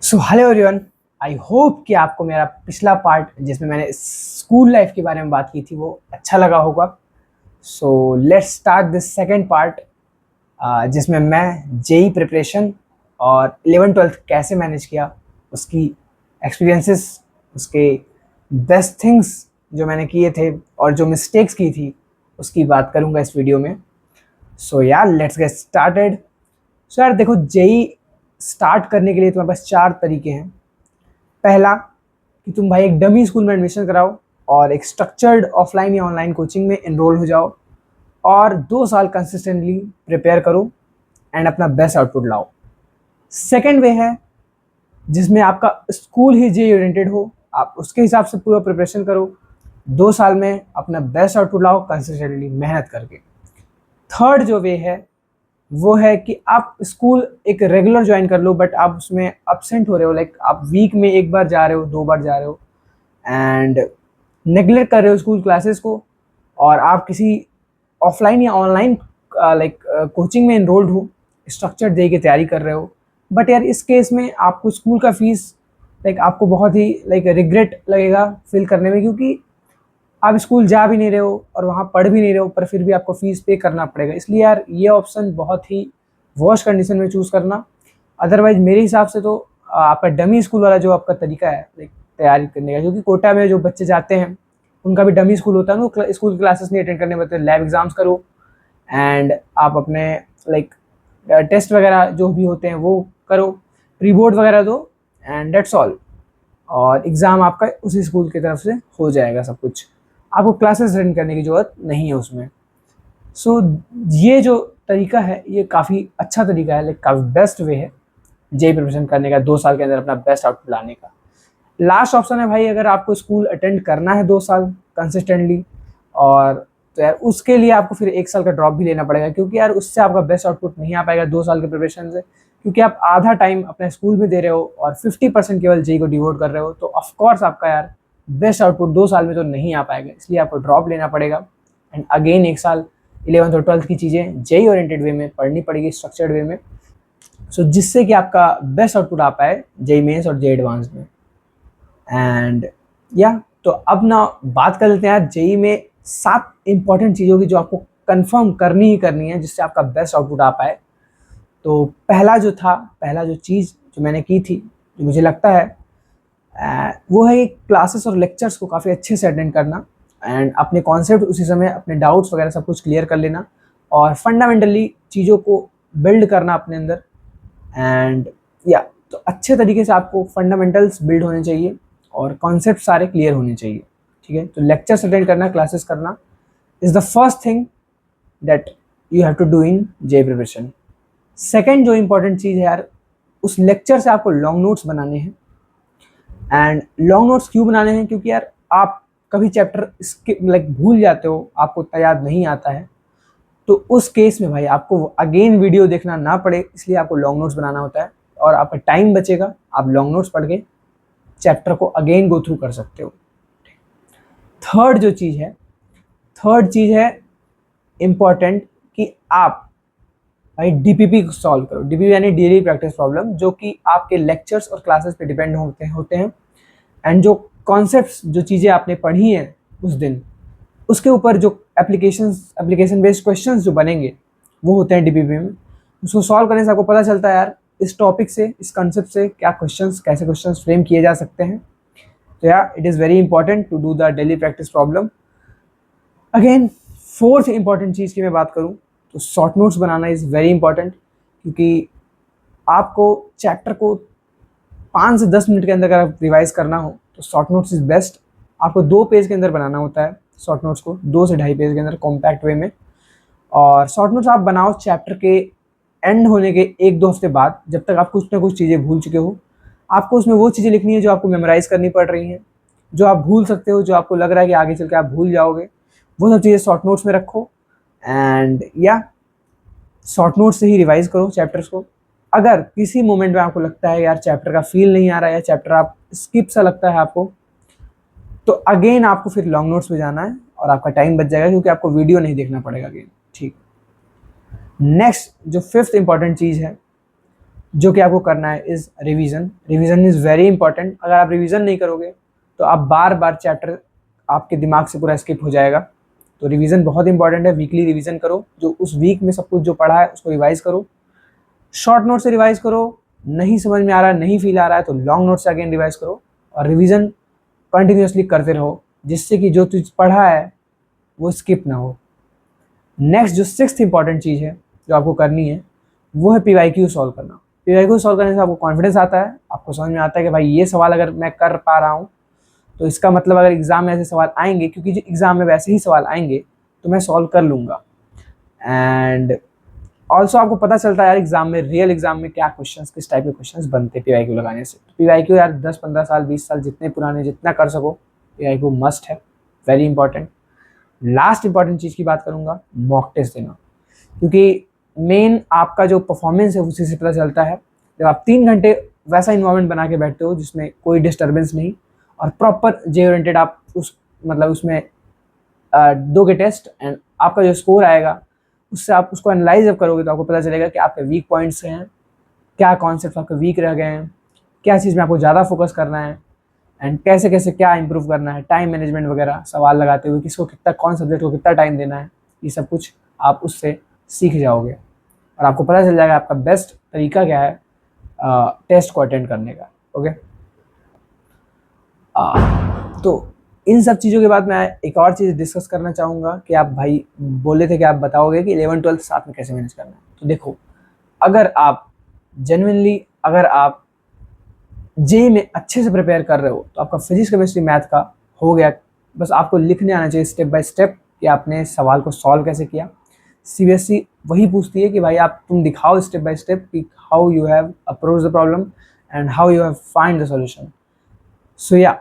So hello everyone. I hope कि आपको मेरा पिछला पार्ट जिसमें मैंने स्कूल लाइफ के बारे में बात की थी वो अच्छा लगा होगा। So let's start this second part जिसमें मैं जेई प्रिपरेशन और 11th-12th कैसे मैनेज किया, उसकी एक्सपीरियंसेस, उसके बेस्ट थिंग्स जो मैंने किए थे और जो मिस्टेक्स की थी उसकी बात करूँगा इस वीडियो में। सो यार लेट्स गेट स्टार्टेड। सो यार देखो, जेई स्टार्ट करने के लिए तुम्हारे पास 4 तरीके हैं। पहला कि तुम भाई एक डमी स्कूल में एडमिशन कराओ और एक स्ट्रक्चर्ड ऑफलाइन या ऑनलाइन कोचिंग में एनरोल हो जाओ और 2 साल कंसिस्टेंटली प्रिपेयर करो एंड अपना बेस्ट आउटपुट लाओ। सेकेंड वे है जिसमें आपका स्कूल ही जे ओरिएंटेड हो, आप उसके हिसाब से पूरा प्रिपरेशन करो, 2 साल में अपना बेस्ट आउटपुट लाओ कंसिस्टेंटली मेहनत करके। थर्ड जो वे है वो है कि आप स्कूल एक रेगुलर ज्वाइन कर लो बट आप उसमें अपसेंट हो रहे हो, लाइक आप वीक में 1 बार जा रहे हो, 2 बार जा रहे हो एंड नेग्लेक्ट कर रहे हो स्कूल क्लासेस को और आप किसी ऑफलाइन या ऑनलाइन लाइक कोचिंग में इनरोल्ड हो, स्ट्रक्चर दे के तैयारी कर रहे हो। बट यार इस केस में आपको स्कूल का फीस लाइक आपको बहुत ही लाइक रिग्रेट लगेगा फिल करने में, क्योंकि आप स्कूल जा भी नहीं रहे हो और वहाँ पढ़ भी नहीं रहे हो पर फिर भी आपको फीस पे करना पड़ेगा। इसलिए यार ये ऑप्शन बहुत ही वर्स्ट कंडीशन में चूज़ करना। अदरवाइज मेरे हिसाब से तो आपका डमी स्कूल वाला जो आपका तरीका है लाइक तैयारी करने का, क्योंकि कोटा में जो बच्चे जाते हैं उनका भी डमी स्कूल होता है ना, वो स्कूल की क्लासेस नहीं अटेंड करने पड़ते, लैब एग्ज़ाम्स करो एंड आप अपने लाइक टेस्ट वगैरह जो भी होते हैं वो करो, प्री बोर्ड वगैरह दो एंड डेट्स ऑल, और एग्ज़ाम आपका उसी स्कूल की तरफ से हो जाएगा सब कुछ, आपको क्लासेस अटेंड करने की ज़रूरत नहीं है उसमें। सो ये जो तरीका है ये काफ़ी अच्छा तरीका है, लाइक काफ़ी बेस्ट वे है जेई प्रिपरेशन करने का, 2 साल के अंदर अपना बेस्ट आउटपुट लाने का। लास्ट ऑप्शन है भाई, अगर आपको स्कूल अटेंड करना है 2 साल कंसिस्टेंटली और तो यार उसके लिए आपको फिर 1 साल का ड्रॉप भी लेना पड़ेगा, क्योंकि यार उससे आपका बेस्ट आउटपुट नहीं आ पाएगा 2 साल के प्रिपरेशन से, क्योंकि आप आधा टाइम अपने स्कूल में दे रहे हो और 50% केवल जेई को डिवोट कर रहे हो, तो ऑफकोर्स आपका यार बेस्ट आउटपुट 2 साल में तो नहीं आ पाएगा, इसलिए आपको ड्रॉप लेना पड़ेगा एंड अगेन 1 साल 11th और 12th की चीज़ें जेई ओरिएंटेड वे में पढ़नी पड़ेगी, स्ट्रक्चर्ड वे में, सो जिससे कि आपका बेस्ट आउटपुट आ पाए जेई मेंस और जेई एडवांस में। एंड या तो अब ना बात कर लेते हैं यार जेई में 7 इंपॉर्टेंट चीज़ों की जो आपको कंफर्म करनी ही करनी है जिससे आपका बेस्ट आउटपुट आ पाए। तो पहला जो चीज़ जो मैंने की थी, जो मुझे लगता है वो है क्लासेस और लेक्चर्स को काफ़ी अच्छे से अटेंड करना एंड अपने कॉन्सेप्ट उसी समय, अपने डाउट्स वगैरह सब कुछ क्लियर कर लेना और फंडामेंटली चीज़ों को बिल्ड करना अपने अंदर। एंड या तो अच्छे तरीके से आपको फंडामेंटल्स बिल्ड होने चाहिए और कॉन्सेप्ट सारे क्लियर होने चाहिए, ठीक है। तो लेक्चर्स अटेंड करना, क्लासेस करना is the first thing that you have to do in JEE preparation. Second जो इंपॉर्टेंट चीज़ है यार, उस लेक्चर से आपको लॉन्ग नोट्स बनाने हैं। एंड लॉन्ग नोट्स क्यों बनाने हैं, क्योंकि यार आप कभी चैप्टर स्किप लाइक भूल जाते हो, आपको उतना याद नहीं आता है, तो उस केस में भाई आपको अगेन वीडियो देखना ना पड़े, इसलिए आपको लॉन्ग नोट्स बनाना होता है और आपका टाइम बचेगा, आप लॉन्ग नोट्स पढ़ के चैप्टर को अगेन गो थ्रू कर सकते हो। थर्ड चीज़ है इम्पॉर्टेंट कि आप भाई डीपीपी को सॉल्व करो। डीपीपी यानी डेली प्रैक्टिस प्रॉब्लम, जो कि आपके लेक्चर्स और क्लासेस पे डिपेंड होते हैं एंड जो कॉन्सेप्ट्स, जो चीज़ें आपने पढ़ी हैं उस दिन, उसके ऊपर जो एप्लीकेशन बेस्ड क्वेश्चंस जो बनेंगे वो होते हैं डीपीपी में। उसको सॉल्व करने से आपको पता चलता है यार इस टॉपिक से, इस कंसेप्ट से क्या कैसे क्वेश्चंस फ्रेम किए जा सकते हैं। तो यार it is very important to do the daily practice problem. Again fourth important चीज़ की मैं बात करूँ तो शॉर्ट नोट्स बनाना इज़ वेरी इंपॉर्टेंट, क्योंकि आपको चैप्टर को 5 से 10 मिनट के अंदर अगर रिवाइज करना हो तो शॉर्ट नोट्स इज़ बेस्ट। आपको 2 पेज के अंदर बनाना होता है शॉर्ट नोट्स को, 2 से ढाई पेज के अंदर कॉम्पैक्ट वे में। और शॉर्ट नोट्स आप बनाओ चैप्टर के एंड होने के 1-2 हफ्ते बाद, जब तक आप कुछ ना कुछ चीज़ें भूल चुके हो। आपको उसमें वो चीज़ें लिखनी है जो आपको मेमोराइज करनी पड़ रही हैं, जो आप भूल सकते हो, जो आपको लग रहा है कि आगे चल के आप भूल जाओगे, वो सब चीज़ें शॉर्ट नोट्स में रखो एंड या शॉर्ट नोट्स से ही रिवाइज करो चैप्टर्स को। अगर किसी मोमेंट में आपको लगता है यार चैप्टर का फील नहीं आ रहा है या चैप्टर आप स्किप सा लगता है आपको, तो अगेन आपको फिर लॉन्ग नोट्स में जाना है और आपका टाइम बच जाएगा, क्योंकि आपको वीडियो नहीं देखना पड़ेगा अगेन, ठीक। नेक्स्ट जो फिफ्थ इंपॉर्टेंट चीज़ है जो कि आपको करना है is revision. Revision is very important. अगर आप रिवीजन नहीं करोगे तो आप बार बार चैप्टर आपके दिमाग से पूरा स्किप हो जाएगा। तो रिवीजन बहुत इंपॉर्टेंट है। वीकली रिवीजन करो, जो उस वीक में सब कुछ जो पढ़ा है उसको रिवाइज करो। शॉर्ट नोट से रिवाइज करो, नहीं समझ में आ रहा है, नहीं फील आ रहा है तो लॉन्ग नोट से अगेन रिवाइज करो, और रिवीजन कंटिन्यूसली करते रहो, जिससे कि जो चीज़ पढ़ा है वो स्किप ना हो। नेक्स्ट जो सिक्स्थ इंपॉर्टेंट चीज़ है जो आपको करनी है वो है PYQ सॉल्व करना। PYQ सॉल्व करने से आपको कॉन्फिडेंस आता है, आपको समझ में आता है कि भाई ये सवाल अगर मैं कर पा रहा हूँ तो इसका मतलब अगर एग्ज़ाम में ऐसे सवाल आएंगे, क्योंकि जो एग्ज़ाम में वैसे ही सवाल आएंगे तो मैं सॉल्व कर लूँगा। एंड ऑल्सो आपको पता चलता है यार एग्जाम में, रियल एग्जाम में क्या क्वेश्चंस, किस टाइप के क्वेश्चंस बनते हैं PYQ लगाने से। PYQ यार 10-15 साल 20 साल जितने पुराने जितना कर सको PYQ मस्ट है, वेरी इंपॉर्टेंट। लास्ट इंपॉर्टेंट चीज़ की बात करूँगा, मॉक टेस्ट देना, क्योंकि मेन आपका जो परफॉर्मेंस है उसी से पता चलता है। जब आप 3 घंटे वैसा इन्वायरमेंट बना के बैठते हो जिसमें कोई डिस्टर्बेंस नहीं और प्रॉपर जे ओरिएंटेड आप उस मतलब उसमें दोगे टेस्ट, एंड आपका जो स्कोर आएगा उससे आप उसको एनालाइज जब करोगे तो आपको पता चलेगा कि आपके वीक पॉइंट्स हैं, क्या कॉन्सेप्ट आपके वीक रह गए हैं, क्या चीज़ में आपको ज़्यादा फोकस करना है, एंड कैसे कैसे क्या इंप्रूव करना है, टाइम मैनेजमेंट वगैरह सवाल लगाते हुए किसको कितना, कौन सब्जेक्ट को कितना टाइम देना है, ये सब कुछ आप उससे सीख जाओगे और आपको पता चल जाएगा आपका बेस्ट तरीका क्या है टेस्ट को अटेंड करने का। ओके, तो इन सब चीज़ों के बाद मैं एक और चीज़ डिस्कस करना चाहूँगा कि आप भाई बोले थे कि आप बताओगे कि 11th-12th साथ में कैसे मैनेज करना है। तो देखो, अगर आप जेन्युइनली अगर आप जेईई में अच्छे से प्रिपेयर कर रहे हो तो आपका फिजिक्स केमिस्ट्री मैथ का हो गया, बस आपको लिखने आना चाहिए स्टेप बाय स्टेप कि आपने सवाल को सॉल्व कैसे किया। CBSE वही पूछती है कि भाई आप तुम दिखाओ स्टेप बाय स्टेप कि how you have approach the problem and how you have find the solution. So या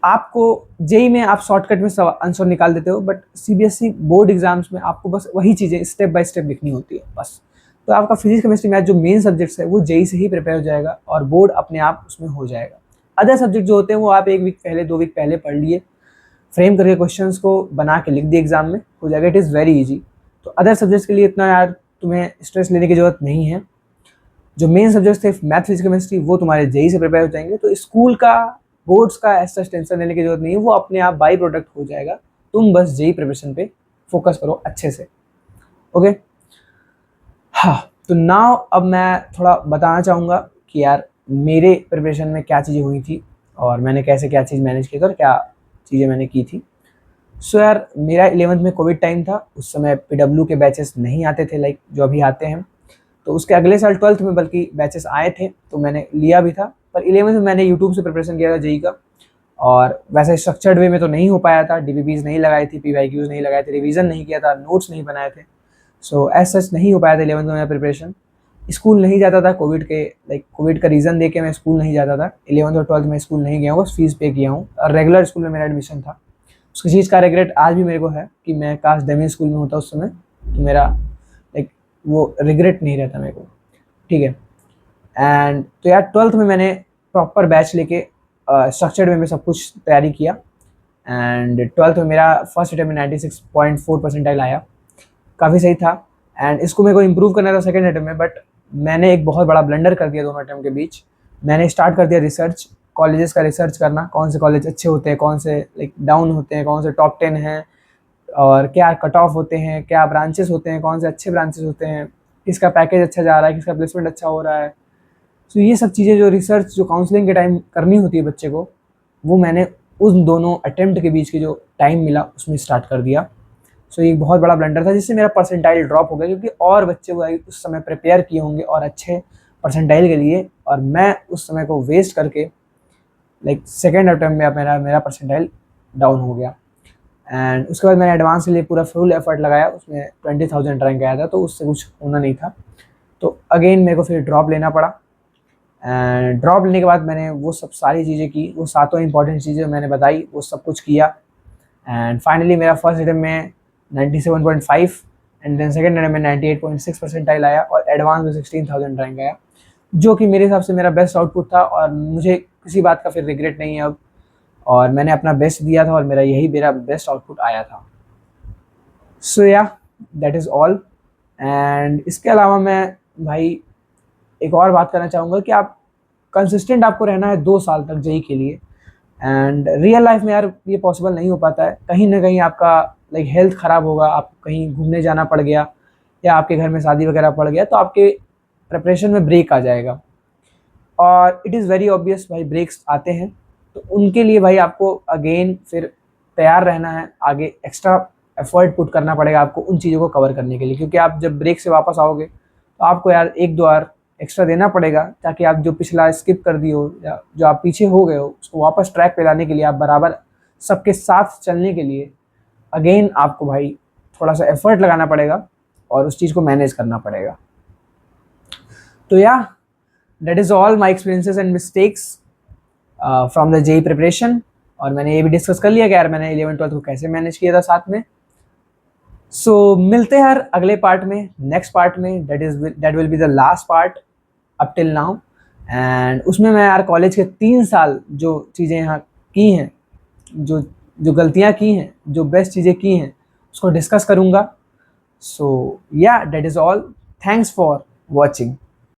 आपको जेई में आप शॉर्टकट में आंसर निकाल देते हो, बट CBSE बोर्ड एग्जाम्स में आपको बस वही चीज़ें स्टेप बाय स्टेप लिखनी होती है बस। तो आपका फिजिक्स केमिस्ट्री मैथ जो मेन सब्जेक्ट्स है वो जेई से ही प्रिपेयर हो जाएगा और बोर्ड अपने आप उसमें हो जाएगा। अदर सब्जेक्ट जो होते हैं वो आप 1 वीक पहले 2 वीक पहले पढ़ लिए, फ्रेम करके क्वेश्चंस को बना के लिख दिए, एग्जाम में हो जाएगा, इट इज़ वेरी ईजी। तो अदर सब्जेक्ट्स के लिए इतना यार तुम्हें स्ट्रेस लेने की जरूरत नहीं है। जो मेन सब्जेक्ट्स थे मैथ फिजिक्स केमिस्ट्री वो तुम्हारे जेई से प्रिपेयर हो जाएंगे, तो स्कूल का बोर्ड्स का ऐसा टेंशन लेने की जरूरत नहीं है, वो अपने आप बाई प्रोडक्ट हो जाएगा। तुम बस जेई प्रिपरेशन पे फोकस करो अच्छे से। ओके, हाँ, तो नाउ अब मैं थोड़ा बताना चाहूँगा कि यार मेरे प्रिपरेशन में क्या चीज़ें हुई थी और मैंने कैसे क्या चीज़ मैनेज की थी और क्या चीज़ें मैंने की थी। सो यार मेरा 11th में कोविड टाइम था, उस समय PW के बैचेस नहीं आते थे लाइक जो अभी आते हैं, तो उसके अगले साल 12th में बल्कि बैचेस आए थे तो मैंने लिया भी था। पर 11th में मैंने यूट्यूब से प्रिपरेशन किया था जेई का, और वैसे स्ट्रक्चर्ड वे में तो नहीं हो पाया था, DBPs नहीं लगाई थी, PYQs नहीं लगाए थे, रिवीजन नहीं किया था, नोट्स नहीं बनाए थे। सो एज सच नहीं हो पाया था 11th में मेरा प्रिपरेशन। स्कूल नहीं जाता था कोविड के, लाइक कोविड का रीज़न दे के मैं स्कूल नहीं जाता था। 11th और 12th में स्कूल नहीं गया हूँ, बस फीस पे किया हूँ और रेगुलर स्कूल में मेरा एडमिशन था। उसकी चीज़ का रिग्रेट आज भी मेरे को है कि मैं काश डेमी स्कूल में होता उस समय, तो मेरा लाइक वो रिग्रेट नहीं रहता मेरे को। ठीक है, एंड तो यार 12th में मैंने प्रॉपर बैच लेके स्ट्रक्चर्ड वे में सब कुछ तैयारी किया, एंड 12th में मेरा फर्स्ट अटेम्प्ट में 96.4 परसेंटाइल आया, काफ़ी सही था। एंड इसको मेरे को इम्प्रूव करना था सेकेंड अटेम्प्ट में, बट मैंने एक बहुत बड़ा ब्लंडर कर दिया दोनों अटेम्प्ट के बीच। मैंने स्टार्ट कर दिया रिसर्च, कॉलेजेस का रिसर्च करना, कौन से कॉलेज अच्छे होते हैं, कौन से लाइक डाउन होते हैं, कौन से टॉप 10 हैं, और क्या कट ऑफ होते हैं, क्या ब्रांचेस होते हैं, कौन से अच्छे ब्रांचेस होते हैं, किसका पैकेज अच्छा जा रहा है, किसका प्लेसमेंट अच्छा हो रहा है। सो ये सब चीज़ें जो रिसर्च जो काउंसलिंग के टाइम करनी होती है बच्चे को, वो मैंने उन दोनों अटेम्प्ट के बीच के जो टाइम मिला उसमें स्टार्ट कर दिया। सो ये एक बहुत बड़ा ब्लंडर था जिससे मेरा परसेंटाइल ड्रॉप हो गया, क्योंकि और बच्चे वो उस समय प्रिपेयर किए होंगे और अच्छे परसेंटाइल के लिए, और मैं उस समय को वेस्ट करके लाइक सेकेंड अटेम्प्ट में मेरा मेरा परसेंटाइल डाउन हो गया। एंड उसके बाद मैंने एडवांस के लिए पूरा फुल एफर्ट लगाया, उसमें 20,000 रैंक आया था, तो उससे कुछ होना नहीं था। तो अगेन मेरे को फिर ड्रॉप लेना पड़ा, एंड ड्रॉप लेने के बाद मैंने वो सब सारी चीज़ें की, वो सातों इंपॉर्टेंट चीज़ें मैंने बताई, वो सब कुछ किया। एंड फाइनली मेरा फर्स्ट अटेम्प्ट में 97.5 एंड देन सेकेंड अटेम्प्ट में 98.6 परसेंटाइल आया और एडवांस में 16,000 रैंक आया, जो कि मेरे हिसाब से मेरा बेस्ट आउटपुट था और मुझे किसी बात का फिर रिग्रेट नहीं है अब, और मैंने अपना बेस्ट दिया था और मेरा बेस्ट आउटपुट आया था। सो या दैट इज़ ऑल। एंड इसके अलावा मैं भाई एक और बात करना चाहूँगा कि आप कंसिस्टेंट आपको रहना है 2 साल तक जेई के लिए। एंड रियल लाइफ में यार ये पॉसिबल नहीं हो पाता है, कहीं ना कहीं आपका लाइक हेल्थ ख़राब होगा, आप कहीं घूमने जाना पड़ गया या आपके घर में शादी वगैरह पड़ गया तो आपके प्रिपरेशन में ब्रेक आ जाएगा। और इट इज़ वेरी ऑब्वियस भाई ब्रेक्स आते हैं, तो उनके लिए भाई आपको अगेन फिर तैयार रहना है, आगे एक्स्ट्रा एफर्ट पुट करना पड़ेगा आपको उन चीज़ों को कवर करने के लिए, क्योंकि आप जब ब्रेक से वापस आओगे तो आपको यार 1-2 आवर एक्स्ट्रा देना पड़ेगा, ताकि आप जो पिछला स्किप कर दिए हो या जो आप पीछे हो गए हो उसको वापस ट्रैक पे लाने के लिए, आप बराबर सबके साथ चलने के लिए अगेन आपको भाई थोड़ा सा एफर्ट लगाना पड़ेगा और उस चीज़ को मैनेज करना पड़ेगा। तो या that is all my experiences and mistakes from the JEE preparation. और मैंने ये भी डिस्कस कर लिया कि यार मैंने 11th-12th को कैसे मैनेज किया था साथ में। सो मिलते हैं यार अगले पार्ट में, नेक्स्ट पार्ट में, that will be the last part up till now. And उसमें मैं यार कॉलेज के 3 साल जो चीज़ें यहाँ की हैं, जो जो गलतियाँ की हैं, जो बेस्ट चीज़ें की हैं, उसको डिस्कस करूँगा। सो या that is all, thanks for watching.